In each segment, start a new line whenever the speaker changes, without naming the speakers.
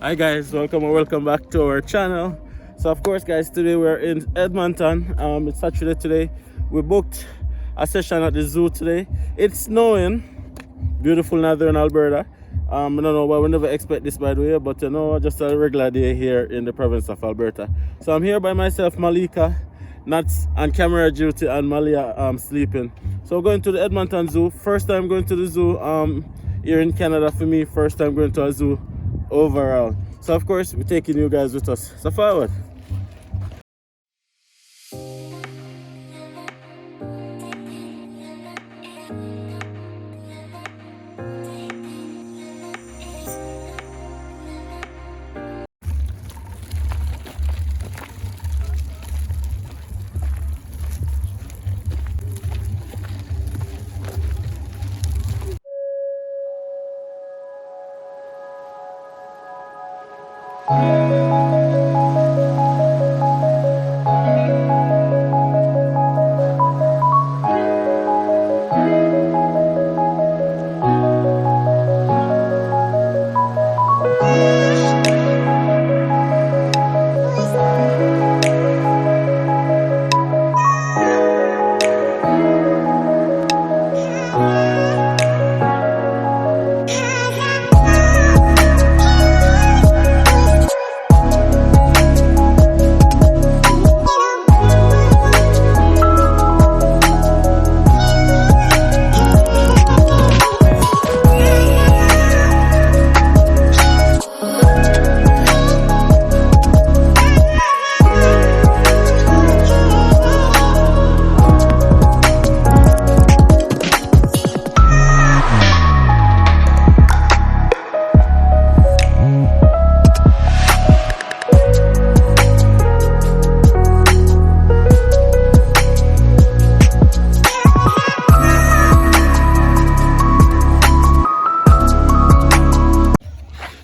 Hi guys, welcome back to our channel. So of course guys, today we're in Edmonton. It's Saturday today. We booked a session at the zoo today. It's snowing, beautiful northern Alberta. I don't know why we never expect this by the way, but just a regular day here in the province of Alberta. So I'm here by myself, Malika, Nats on camera duty, and Malia sleeping. So we're going to the Edmonton Zoo. First time going to the zoo here in Canada for me. First time going to a zoo overall. So of course we're taking you guys with us. So forward.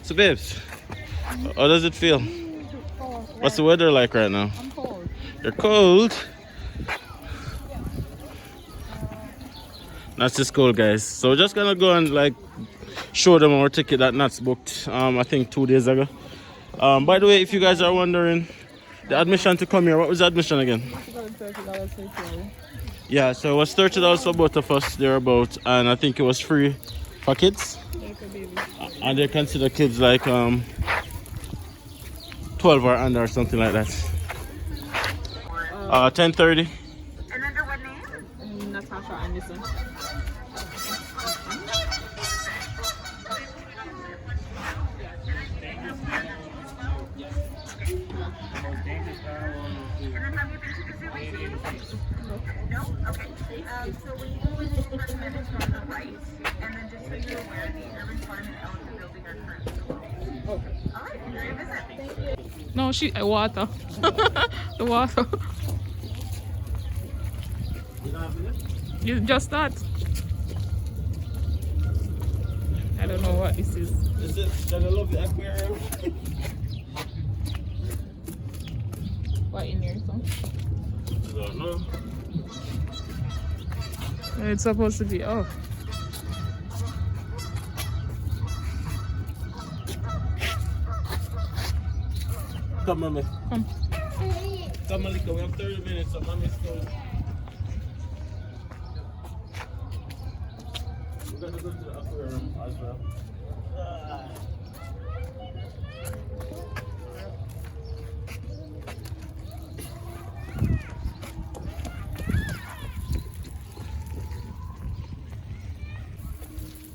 So babes, how does it feel? What's the weather like right now?
I'm cold.
You're cold? That's just cold guys. So we're just gonna go and like show them our ticket that Nats booked I think 2 days ago. By the way, if you guys are wondering, the admission to come here, what was the admission again? Yeah, so it was $30 for both of us thereabout, and I think it was free for kids. And they consider kids like 12 or under or something like that. 10:30.
And under what name? Natasha Anderson. No? Okay. So when you go in the first minutes on the right, and then just so you're aware, the urban farm and elephant building are currently closed. Okay. All right, enjoy your visit. Thank you.
No, water. The water. You just that. I don't know what this is.
Is it that I love the aquarium?
What in here, son?
I don't know.
It's supposed to be off.
Come, mommy.
Come.
Come, Malika. We have 30 minutes, so mommy's going. We're gonna go to the aquarium as well.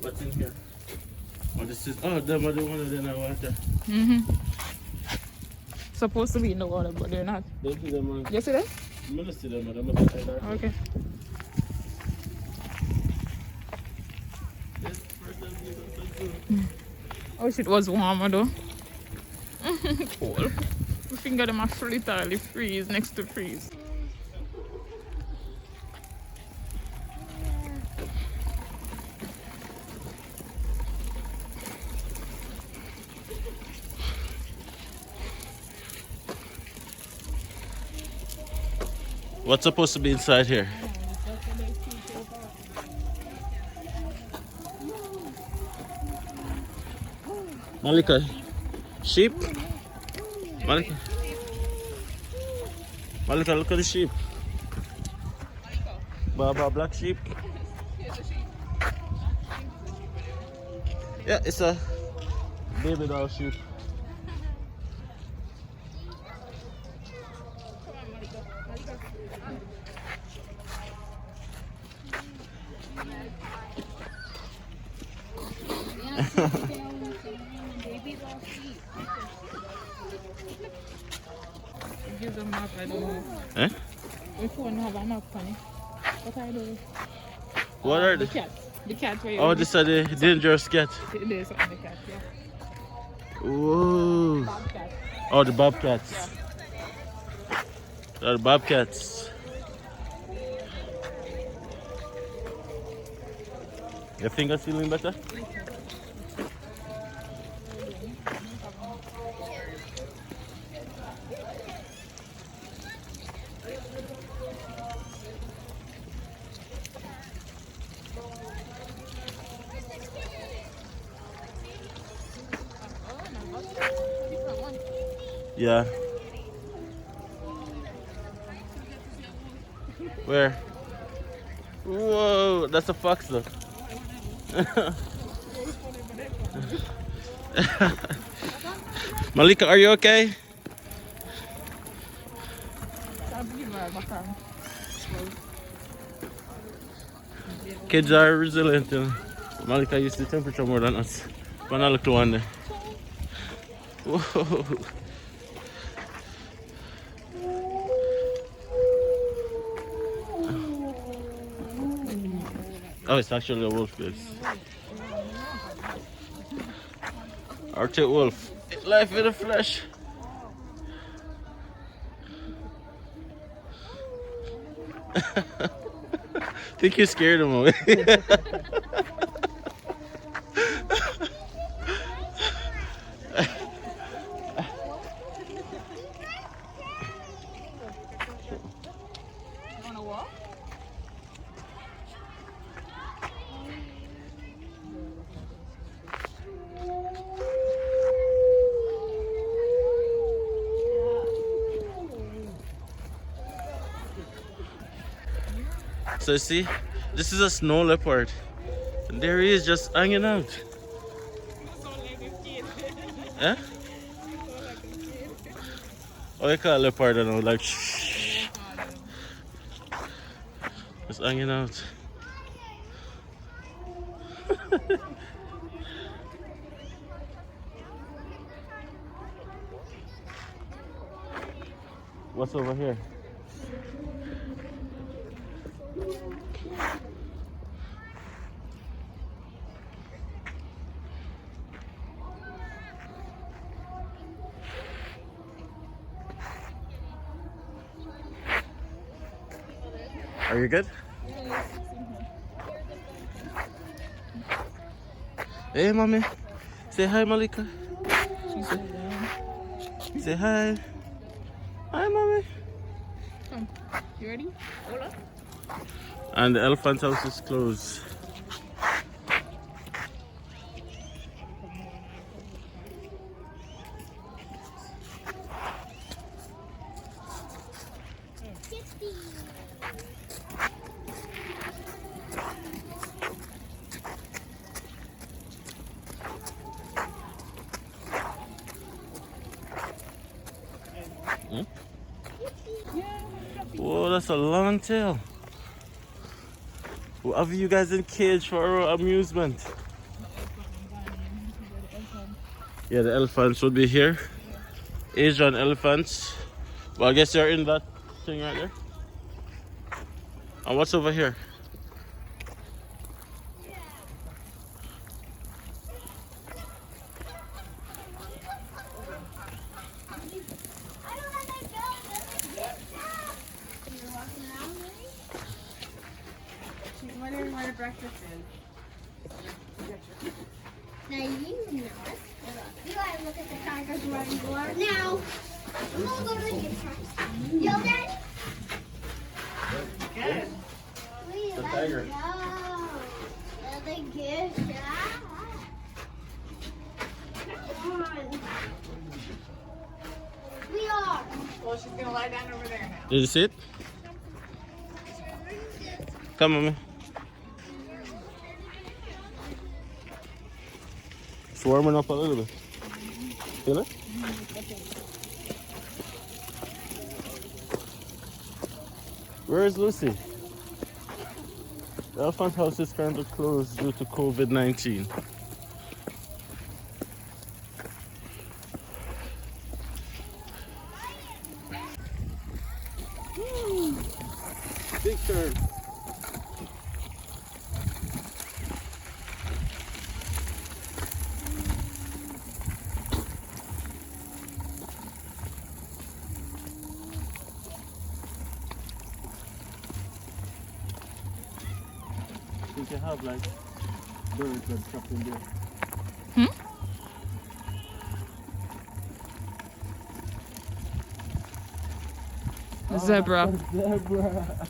What's in here? Oh, this is. Oh, them are the one in the water.
Supposed to be in the water, but they're not.
Don't see them.
You see that?
I'm gonna see them. I'm gonna see them.
Okay. I wish it was warmer though. Cold. My finger them are literally freeze next to freeze.
What's supposed to be inside here? Malika, Sheep? Malika. Malika, look at the sheep. Baba, black sheep. Yeah, it's a baby doll sheep.
Give them map, I don't know.
Eh?
My phone have a map on it. What I do?
What are
The
they?
cat. The cat where you
Oh, this is the dangerous cat.
There's on the cat, yeah.
Whoa.
Bobcat.
Oh, the bobcats. The bobcats. Your fingers feeling better? Yeah. Where? Whoa, that's a fox though. Malika, are you okay? Kids are resilient. You know. Malika used the temperature more than us. But I look to one day. Whoa. Oh, it's actually a wolf, guys. Arctic wolf. Life in the flesh. Think you scared him away.
Wanna walk?
So see, this is a snow leopard. And there he is just hanging out. Huh? Oh, you call leopard, I know, like shh. Just hanging out. What's over here? Are you good? Hey, mommy. Say hi, Malika. Say hi. Hi, mommy.
Come. You ready? Hola.
And the elephant house is closed. Hmm? Whoa, that's a long tail. We'll have you guys in cage for our amusement. Yeah, the elephants would be here. Asian elephants. Well, I guess they're in that thing right there. And what's over here?
She's wondering where breakfast is.
Now you know it. You gotta look at the tigers where you are now. I'm gonna go to the gift shop. You okay?
Good.
Wait,
The
let's
tiger.
go. To the gift shop. Come on.
Well, she's gonna lie down over there now.
Did you see it? Come on, man. It's warming up a little bit. Feel it? Where is Lucy? The elephant house is currently closed due to COVID-19. Big turn. I think you have like birds and stuff in there.
Zebra.
Zebra.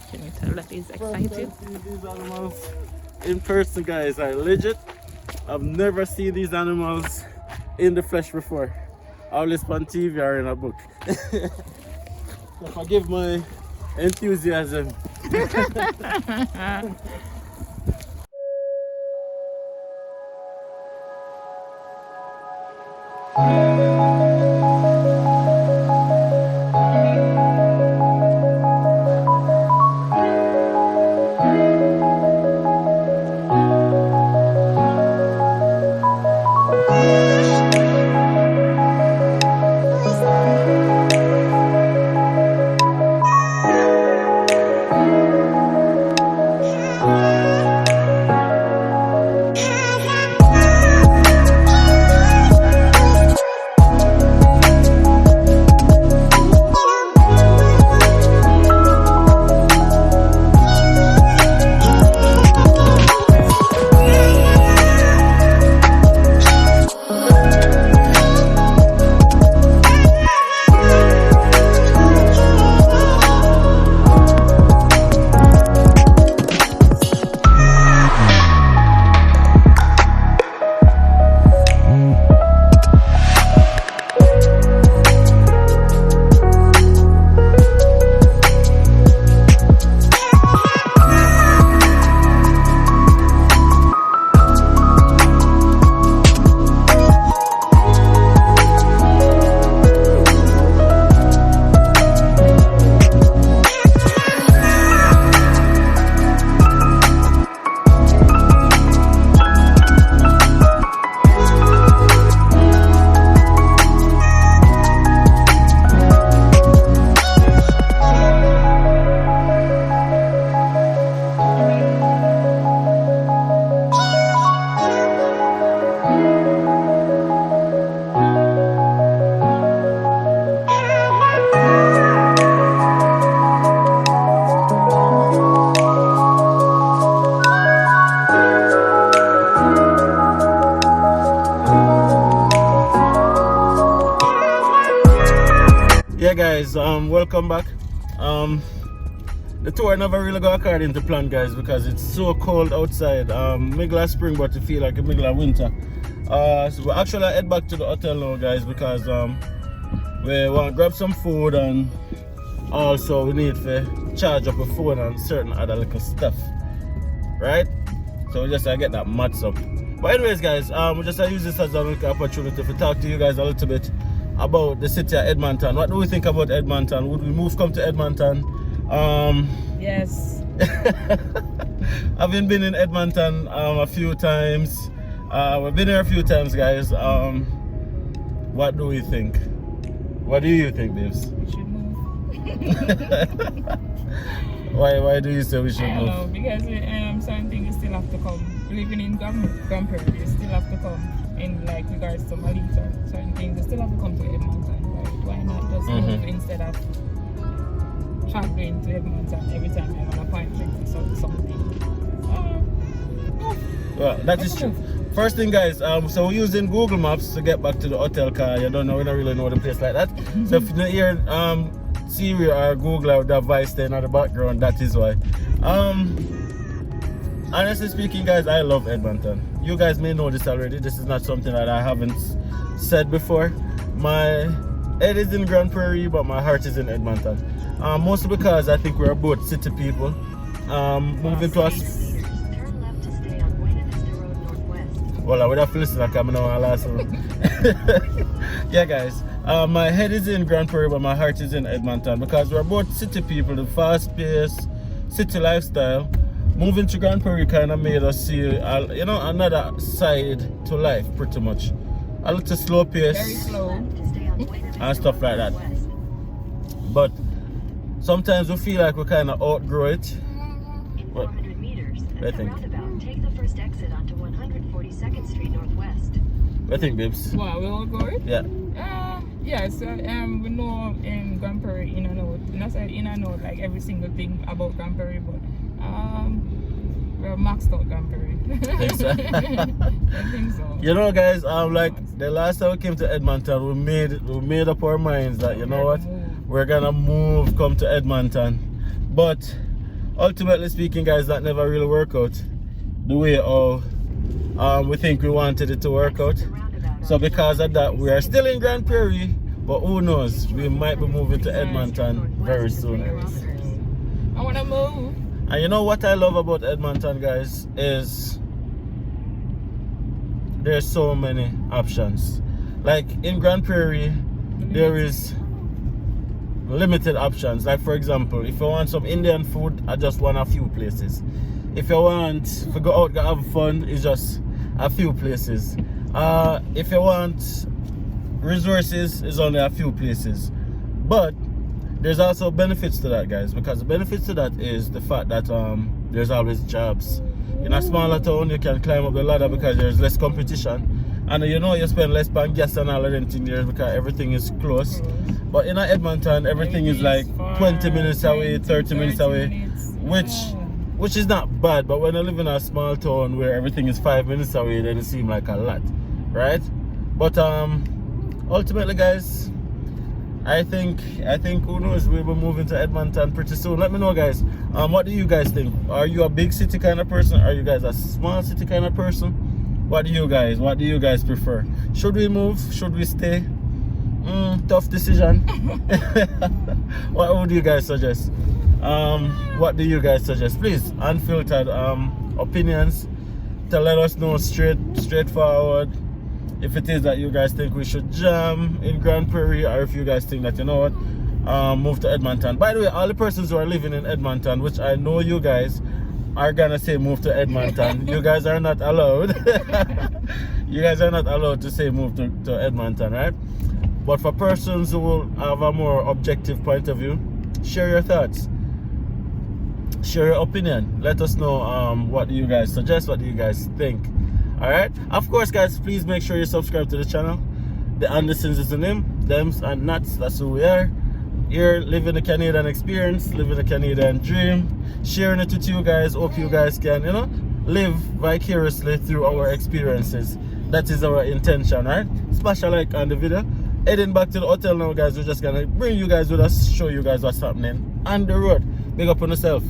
Can you tell that he's excited?
These animals in person, guys, are legit. I've never seen these animals in the flesh before. Always on TV or in a book. So forgive my enthusiasm. Yeah guys, welcome back. The tour never really go according to plan, guys, because it's so cold outside. Middle of spring, but you feel like a middle of winter. So we actually head back to the hotel now, guys, because we want to grab some food, and also we need to charge up a phone and certain other little stuff, right? So we just get that mats up. But anyways, guys, we just use this as a little opportunity to talk to you guys a little bit about the city of Edmonton. What do we think about Edmonton? Would we come to Edmonton?
Yes.
I've been in Edmonton a few times. We've been here a few times, guys. What do we think? What do you think, Babes?
We should move.
Why do you say we should
I don't
move?
know, because certain things still have to come. Living in Prairie, you still have to come in like regards to Malita. Certain things they still have to come to Edmonton. Right? Why not just move instead of traveling to Edmonton every time you have an appointment or something?
Well, that is true. First thing, guys, so we're using Google Maps to get back to the hotel car. You don't know, we don't really know the place like that. So if you hear Siri or Google or the voice there in the background, that is why. Honestly speaking, guys, I love Edmonton. You guys may know this already. This is not something that I haven't said before. My head is in Grand Prairie, but my heart is in Edmonton. Mostly because I think we're both city people. Moving to us.
Turn left to stay on Buena Road Northwest.
Well, I would have to listen like I'm now last one. Yeah, guys. My head is in Grand Prairie, but my heart is in Edmonton because we're both city people, the fast-paced city lifestyle. Moving to Grand Prairie kind of made us see, another side to life, pretty much. A little slow pace.
Very slow.
And stuff like that. But sometimes we feel like we kind of outgrow it.
In 400 meters,
I
at the
think.
roundabout, take the first exit onto 142nd Street Northwest.
I think, babes.
Wow, we all going?
Yeah.
Yes, we know in Grand Prairie, not say in and out like every single thing about Grand Prairie, but we're maxed out Grand Prairie.
Think so?
I think so.
You know, guys, like the last time we came to Edmonton, we made up our minds that, you know what, we're gonna move, come to Edmonton. But ultimately speaking, guys, that never really worked out the way of we think we wanted it to work out. So because of that, we are still in Grand Prairie, but who knows, we might be moving to Edmonton very soon.
I wanna move.
And you know what I love about Edmonton, guys, is there's so many options. Like in Grand Prairie, there is limited options. Like for example, if you want some Indian food, I just want a few places. If you want to go out, go have fun, it's just a few places. If you want resources, it's only a few places. But there's also benefits to that, guys, because the benefits to that is the fact that there's always jobs. In a smaller town, you can climb up the ladder because there's less competition, and you spend less on gas and all of them things there because everything is close. But in Edmonton, everything is like 20 minutes away, 30 minutes away, which is not bad. But when you live in a small town where everything is 5 minutes away, then it seems like a lot, right? But ultimately, guys, I think who knows, we'll be moving to Edmonton pretty soon. Let me know, guys. What do you guys think? Are you a big city kind of person? Are you guys a small city kind of person? What do you guys prefer? Should we move? Should we stay? Tough decision. What would you guys suggest? What do you guys suggest? Please, unfiltered opinions to let us know straightforward. If it is that you guys think we should jam in Grand Prairie, or if you guys think that, you know what, move to Edmonton. By the way, all the persons who are living in Edmonton, which I know you guys are gonna say move to Edmonton, you guys are not allowed. You guys are not allowed to say move to Edmonton, right? But for persons who will have a more objective point of view, share your thoughts, share your opinion. Let us know what do you guys suggest, what do you guys think. Alright, of course, guys, please make sure you subscribe to the channel. DiAndersons is the name, Dems and Nuts, that's who we are. Here, living the Canadian experience, living the Canadian dream, sharing it with you guys. Hope you guys can, live vicariously through our experiences. That is our intention, right? Smash a like on the video. Heading back to the hotel now, guys. We're just gonna bring you guys with us, show you guys what's happening on the road. Big up on yourself.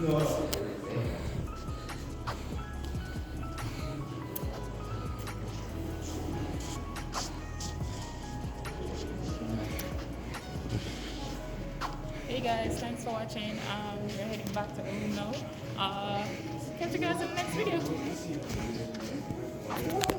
Hey guys, thanks for watching. We're heading back to the room now. Catch you guys in the next video.